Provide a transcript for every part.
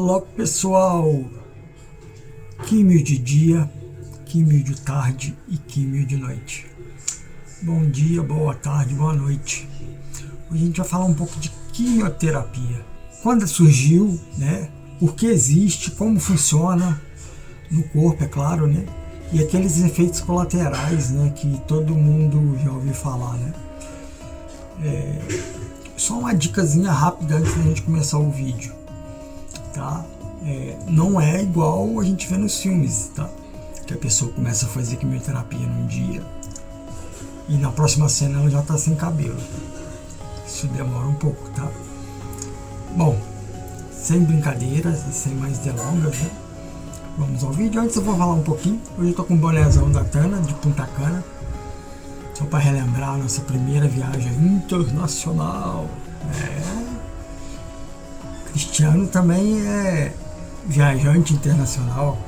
Olá pessoal, químio de dia, químio de tarde e químio de noite. Bom dia, boa tarde, boa noite. Hoje a gente vai falar um pouco de quimioterapia. Quando surgiu, né? Por que existe, como funciona no corpo, é claro, né? E aqueles efeitos colaterais, né? Que todo mundo já ouviu falar, né? Só uma dicasinha rápida antes da gente começar o vídeo, tá? Não é igual a gente vê nos filmes, tá? Que a pessoa começa a fazer quimioterapia num dia e na próxima cena ela já tá sem cabelo. Isso demora um pouco, tá? Bom, sem brincadeiras e sem mais delongas, né? Vamos ao vídeo. Antes eu vou falar um pouquinho. Hoje eu tô com um bonézão da Tana, de Punta Cana, só para relembrar a nossa primeira viagem internacional. Cristiano também é viajante internacional.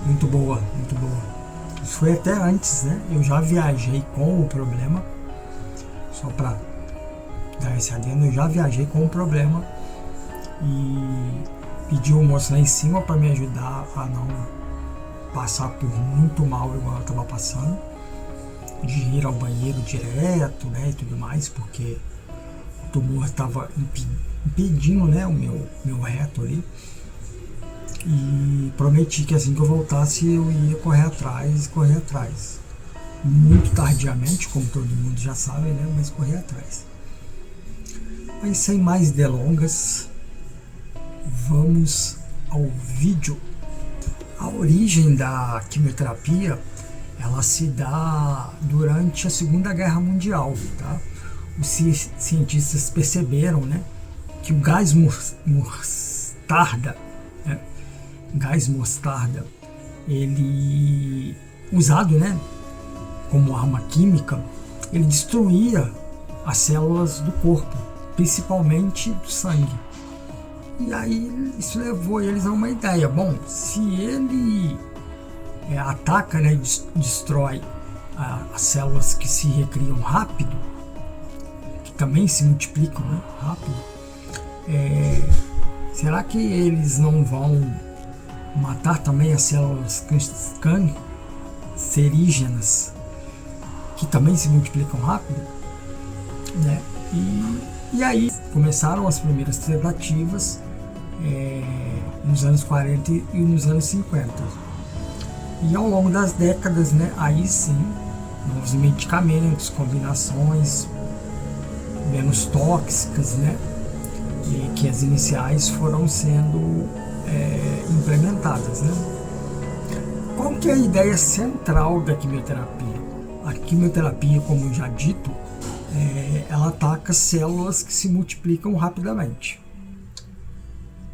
Muito boa, muito boa. Isso foi até antes, né? Eu já viajei com o problema. Só para dar esse adendo, eu já viajei com o problema e pedi o moço lá em cima para me ajudar a não passar por muito mal igual eu estava passando, de ir ao banheiro direto, né, e tudo mais, porque o tumor estava impedindo, né, o meu reto ali. E prometi que assim que eu voltasse eu ia correr atrás. Muito tardiamente, como todo mundo já sabe, né, mas correr atrás. Mas sem mais delongas, vamos ao vídeo. A origem da quimioterapia, ela se dá durante a Segunda Guerra Mundial, tá? Os cientistas perceberam, né, que o gás mostarda, né, ele usado, né, como arma química, ele destruía as células do corpo, principalmente do sangue. E aí isso levou eles a uma ideia. Bom, se ele ataca, né, e destrói as células que se recriam rápido, que também se multiplicam, né, rápido, será que eles não vão matar também as células cancerígenas, que também se multiplicam rápido, né? E aí começaram as primeiras tentativas nos anos 40 e nos anos 50. E ao longo das décadas, né, aí sim, novos medicamentos, combinações menos tóxicas, né, e que as iniciais foram sendo implementadas, né? Qual que é a ideia central da quimioterapia? A quimioterapia, como já dito, ela ataca células que se multiplicam rapidamente.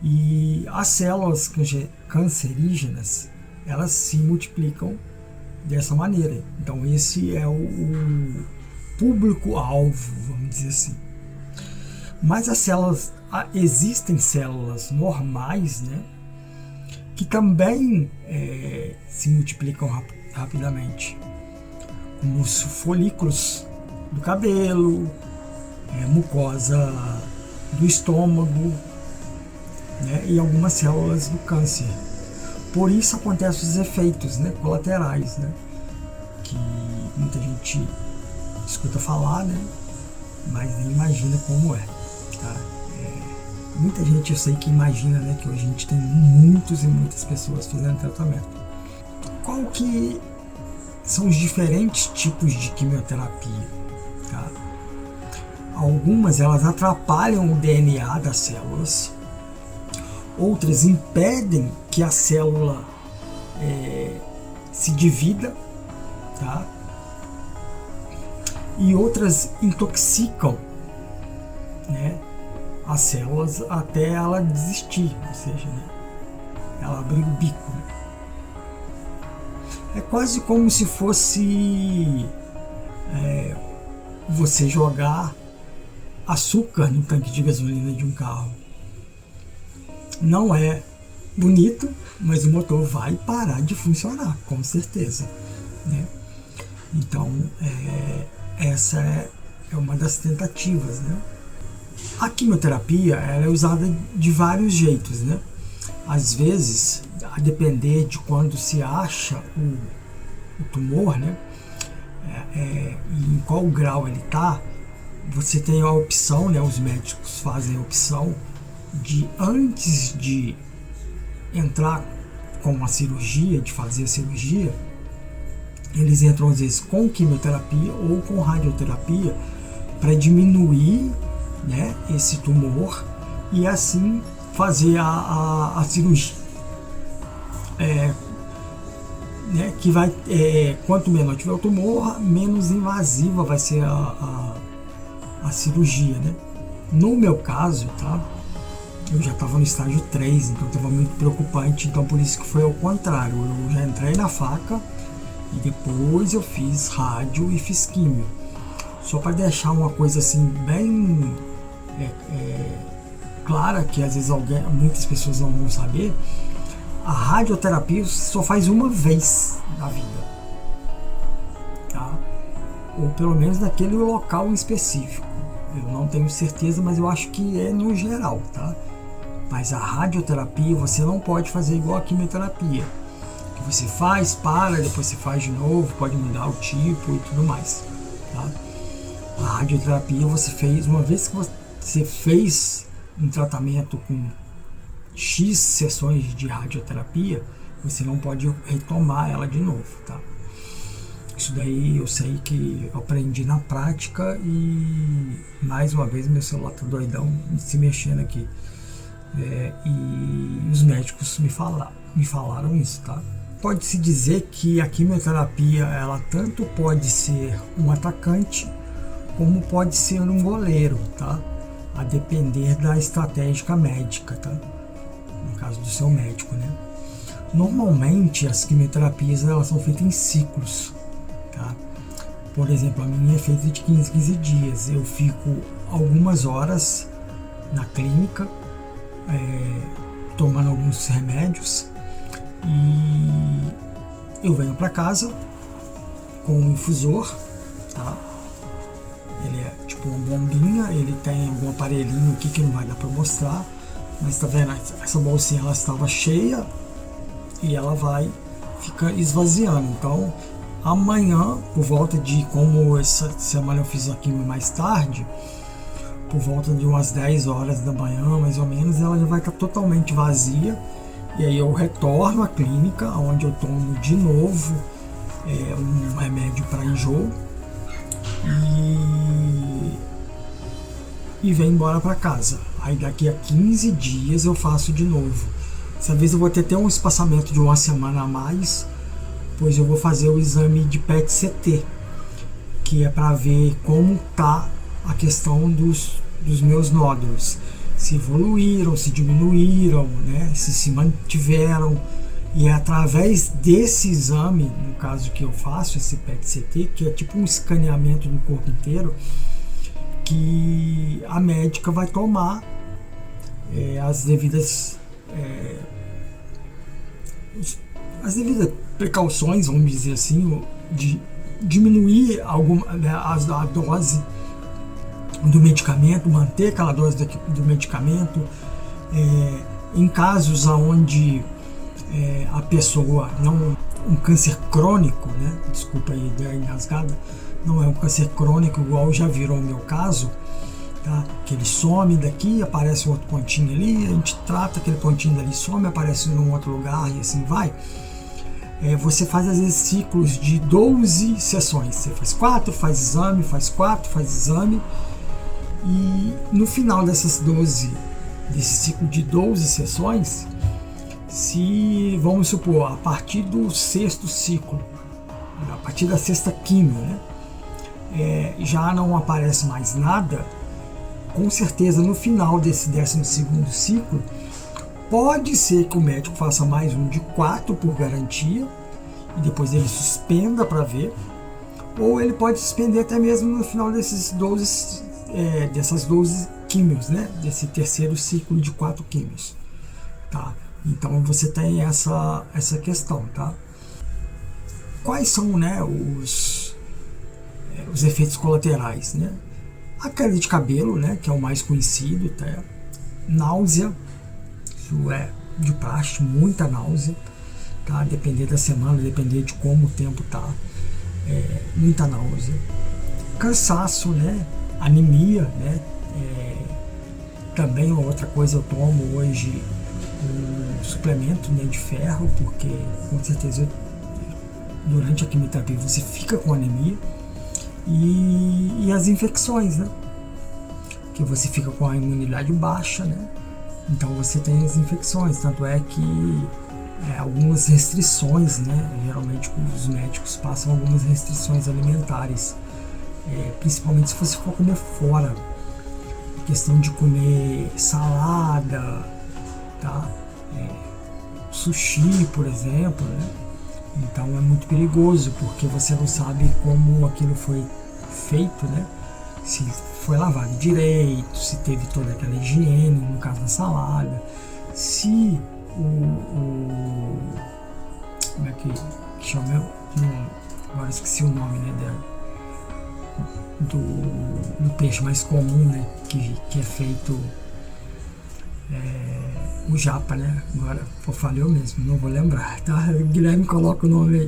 E as células cancerígenas, elas se multiplicam dessa maneira. Então esse é o público-alvo, vamos dizer assim. Mas existem células normais, né, que também se multiplicam rapidamente, como os folículos do cabelo, mucosa do estômago, né, e algumas células do câncer. Por isso acontecem os efeitos, né, colaterais, né, que muita gente escuta falar, né, mas nem imagina como é, tá? Muita gente eu sei que imagina, né, que hoje a gente tem muitas e muitas pessoas fazendo tratamento. Qual que são os diferentes tipos de quimioterapia, tá? Algumas elas atrapalham o DNA das células, outras impedem que a célula se divida, tá? E outras intoxicam, né, as células até ela desistir, ou seja, né, ela abrir o bico, né? É quase como se fosse você jogar açúcar no tanque de gasolina de um carro. Não é bonito, mas o motor vai parar de funcionar, com certeza, né? Então, essa é uma das tentativas, né? A quimioterapia ela é usada de vários jeitos, né? Às vezes, a depender de quando se acha o tumor, né, e em qual grau ele está, você tem a opção, né, os médicos fazem a opção de, antes de entrar com a cirurgia, de fazer a cirurgia, eles entram às vezes com quimioterapia ou com radioterapia para diminuir, né, esse tumor e assim fazer a cirurgia, né, que vai, quanto menor tiver o tumor, menos invasiva vai ser a cirurgia, né? No meu caso, tá? Eu já estava no estágio 3, então estava muito preocupante, então por isso que foi ao contrário. Eu já entrei na faca e depois eu fiz rádio e fiz químio. Só para deixar uma coisa assim bem clara, que às vezes muitas pessoas não vão saber, a radioterapia só faz uma vez na vida, tá? Ou pelo menos naquele local em específico. Eu não tenho certeza, mas eu acho que é no geral, tá? Mas a radioterapia você não pode fazer igual a quimioterapia, que você faz, para, depois você faz de novo, pode mudar o tipo e tudo mais, tá? A radioterapia você fez, uma vez que você fez um tratamento com X sessões de radioterapia, você não pode retomar ela de novo, tá? Isso daí eu sei que eu aprendi na prática e mais uma vez meu celular tá doidão se mexendo aqui. E os médicos me falaram isso, tá? Pode-se dizer que a quimioterapia ela tanto pode ser um atacante como pode ser um goleiro, tá? A depender da estratégia médica, tá? No caso do seu médico, né? Normalmente as quimioterapias elas são feitas em ciclos, tá? Por exemplo, a minha é feita de 15 dias. Eu fico algumas horas na clínica tomando alguns remédios e eu venho para casa com um infusor, tá? Ele é tipo uma bombinha, ele tem algum aparelhinho aqui que não vai dar para mostrar, mas tá vendo, essa bolsinha ela estava cheia e ela vai ficar esvaziando. Então amanhã, por volta de, como essa semana eu fiz aqui mais tarde, por volta de umas 10 horas da manhã, mais ou menos, ela já vai estar totalmente vazia. E aí eu retorno à clínica, onde eu tomo de novo um remédio para enjoo e venho embora para casa. Aí daqui a 15 dias eu faço de novo. Dessa vez eu vou ter um espaçamento de uma semana a mais, pois eu vou fazer o exame de PET-CT, que é para ver como está a questão dos meus nódulos, se evoluíram, se diminuíram, né, se mantiveram. E é através desse exame, no caso que eu faço, esse PET-CT, que é tipo um escaneamento do corpo inteiro, que a médica vai tomar as devidas precauções, vamos dizer assim, de diminuir a dose do medicamento, manter aquela dose do medicamento. Em casos onde a pessoa não, um câncer crônico, né? Desculpa aí a ideia engasgada, não é um câncer crônico igual já virou o meu caso, tá? Que ele some daqui, aparece um outro pontinho ali, a gente trata aquele pontinho dali, some, aparece num outro lugar e assim vai. Você faz às vezes ciclos de 12 sessões, você faz 4, faz exame, faz 4, faz exame, e no final desse ciclo de 12 sessões, se, vamos supor, a partir do 6º ciclo, a partir da 6ª quimio, né, já não aparece mais nada, com certeza no final desse 12º ciclo, pode ser que o médico faça mais um de 4 por garantia, e depois ele suspenda para ver, ou ele pode suspender até mesmo no final dessas 12 químios, né, desse 3º ciclo de 4 químios, tá? Então você tem essa questão, tá? Quais são, né, os efeitos colaterais, né? A queda de cabelo, né, que é o mais conhecido, tá? Náusea, isso é de praxe, muita náusea, tá? Depender da semana, depender de como o tempo tá, muita náusea, cansaço, né? Anemia, né? Também outra coisa, eu tomo hoje um suplemento, né, de ferro, porque com certeza durante a quimioterapia você fica com anemia, e as infecções, né? Que você fica com a imunidade baixa, né? Então você tem as infecções, tanto é que algumas restrições, né? Geralmente os médicos passam algumas restrições alimentares, principalmente se você for comer fora, a questão de comer salada, tá? Sushi, por exemplo, né? Então é muito perigoso, porque você não sabe como aquilo foi feito, né? Se foi lavado direito, se teve toda aquela higiene, no caso da salada, se como é que chama? Agora esqueci o nome, né? Do peixe mais comum, né? Que é feito o japa, né? Agora falhou mesmo, não vou lembrar, tá? O Guilherme coloca o nome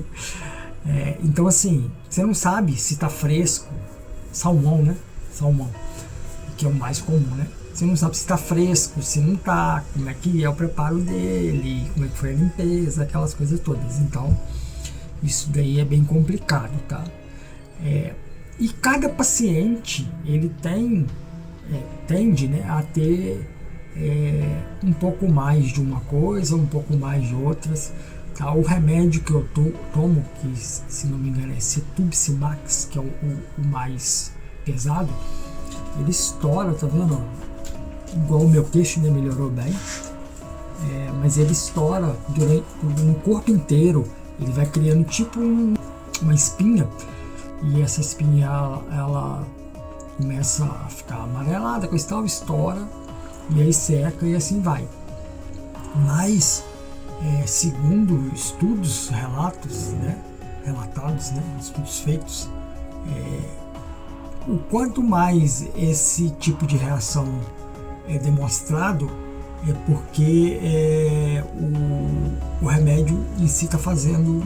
aí. Então assim, você não sabe se tá fresco. Salmão, né? Salmão, que é o mais comum, né? Você não sabe se tá fresco, se não tá, como é que é o preparo dele, como é que foi a limpeza, aquelas coisas todas. Então, isso daí é bem complicado, tá? E cada paciente, ele tende, né, a ter um pouco mais de uma coisa, um pouco mais de outras. Tá? O remédio que eu tomo, que se não me engano é Cetuximax, que é o mais pesado, ele estoura, tá vendo? Igual o meu queixo, né, melhorou bem, mas ele estoura no corpo inteiro, ele vai criando tipo uma espinha, e essa espinha ela começa a ficar amarelada, coisa e tal, estoura, e aí seca e assim vai. Mas segundo estudos, relatados, né, estudos feitos, o quanto mais esse tipo de reação é demonstrado, é porque o remédio em si está fazendo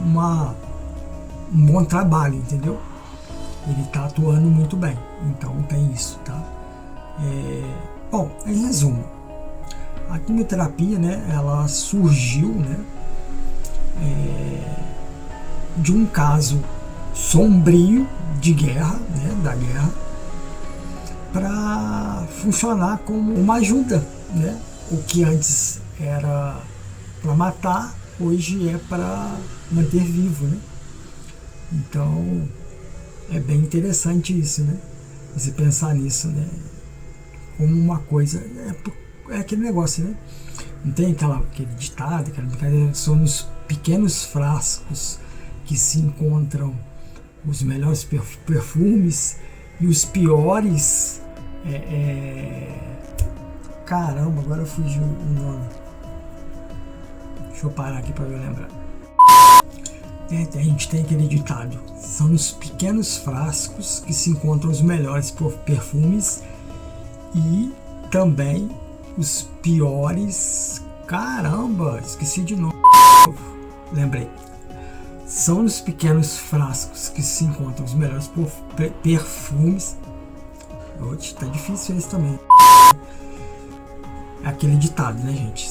um bom trabalho, entendeu? Ele está atuando muito bem, então tem isso, tá? Bom, em resumo, a quimioterapia, né, ela surgiu, né, de um caso sombrio de guerra, né, da guerra, para funcionar como uma ajuda, né? O que antes era para matar, hoje é para manter vivo, né? Então é bem interessante isso, né? Você pensar nisso, né? Como uma coisa, é aquele negócio, né? Não tem aquele ditado, aquela brincadeira, são nos pequenos frascos que se encontram os melhores perfumes e os piores. Caramba, agora fugiu o nome. Deixa eu parar aqui para eu lembrar. A gente tem aquele ditado: são nos pequenos frascos que se encontram os melhores perfumes e também os piores. Caramba, esqueci de novo. Lembrei. São nos pequenos frascos que se encontram os melhores perfumes. Oxe, tá difícil esse também. É aquele ditado, né, gente?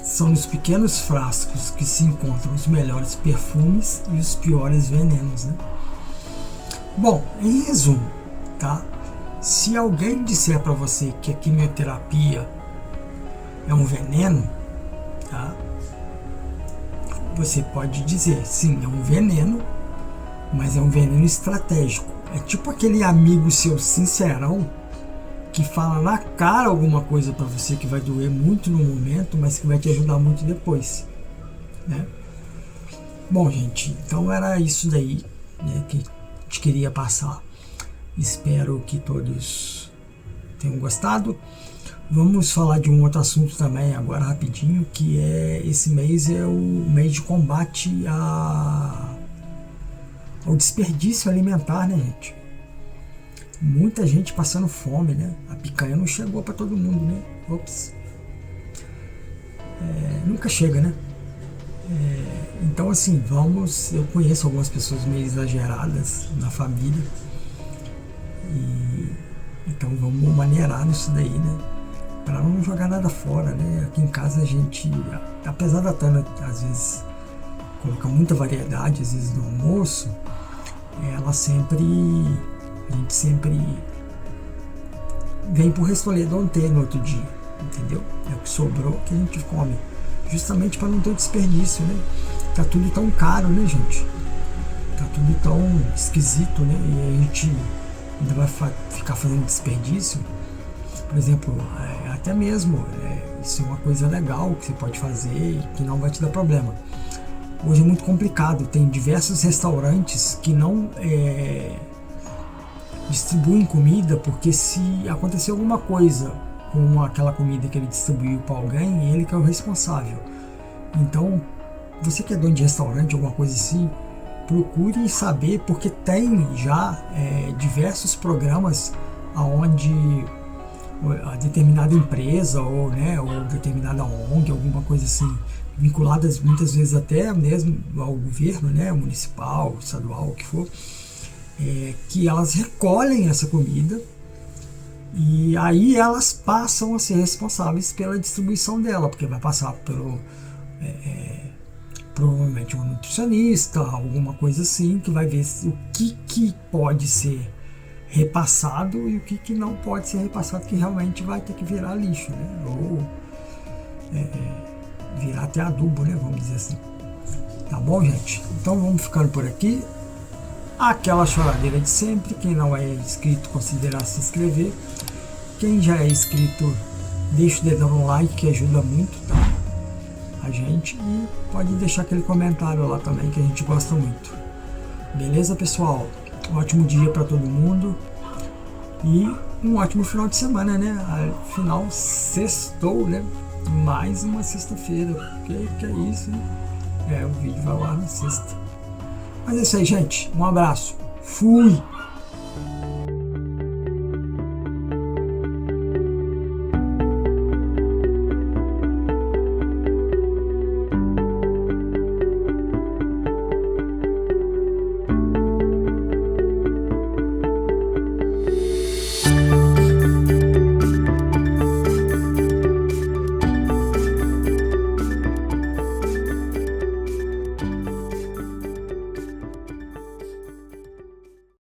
São nos pequenos frascos que se encontram os melhores perfumes e os piores venenos, né? Bom, em resumo, tá? Se alguém disser para você que a quimioterapia é um veneno, tá? Você pode dizer, sim, é um veneno, mas é um veneno estratégico. É tipo aquele amigo seu sincerão que fala na cara alguma coisa para você que vai doer muito no momento, mas que vai te ajudar muito depois, né? Bom, gente, então era isso daí, né, que a gente queria passar. Espero que todos tenham gostado. Vamos falar de um outro assunto também agora rapidinho, que esse mês é o mês de combate ao desperdício alimentar, né, gente? Muita gente passando fome, né? A picanha não chegou para todo mundo, né? Ops. nunca chega, né? Então assim, eu conheço algumas pessoas meio exageradas na família, e então vamos maneirar nisso daí, né? Para não jogar nada fora, né? Aqui em casa a gente, apesar da Tana às vezes colocar muita variedade, às vezes no almoço, a gente sempre vem pro restolê do ontem no outro dia, entendeu? É o que sobrou que a gente come, justamente para não ter desperdício, né? Tá tudo tão caro, né, gente? Tá tudo tão esquisito, né? E a gente ainda vai ficar fazendo desperdício. Por exemplo, até mesmo, isso é uma coisa legal que você pode fazer e que não vai te dar problema. Hoje é muito complicado, tem diversos restaurantes que não distribuem comida, porque se acontecer alguma coisa com aquela comida que ele distribuiu para alguém, ele que é o responsável. Então, você que é dono de restaurante, alguma coisa assim, procure saber, porque tem já diversos programas onde a determinada empresa ou determinada ONG, alguma coisa assim, vinculadas muitas vezes até mesmo ao governo, né, municipal, estadual, o que for, que elas recolhem essa comida e aí elas passam a ser responsáveis pela distribuição dela, porque vai passar pelo provavelmente um nutricionista, alguma coisa assim, que vai ver o que pode ser repassado e o que não pode ser repassado, que realmente vai ter que virar lixo, né? Ou virar até adubo, né? Vamos dizer assim. Tá bom, gente? Então vamos ficando por aqui. Aquela choradeira de sempre. Quem não é inscrito, considerar se inscrever. Quem já é inscrito, deixa o dedão no like, que ajuda muito, tá? A gente, e pode deixar aquele comentário lá também, que a gente gosta muito. Beleza, pessoal? Um ótimo dia para todo mundo e um ótimo final de semana, né? Afinal, sextou, né? Mais uma sexta-feira. Que é isso, né? O vídeo vai lá na sexta. Mas é isso aí, gente. Um abraço. Fui!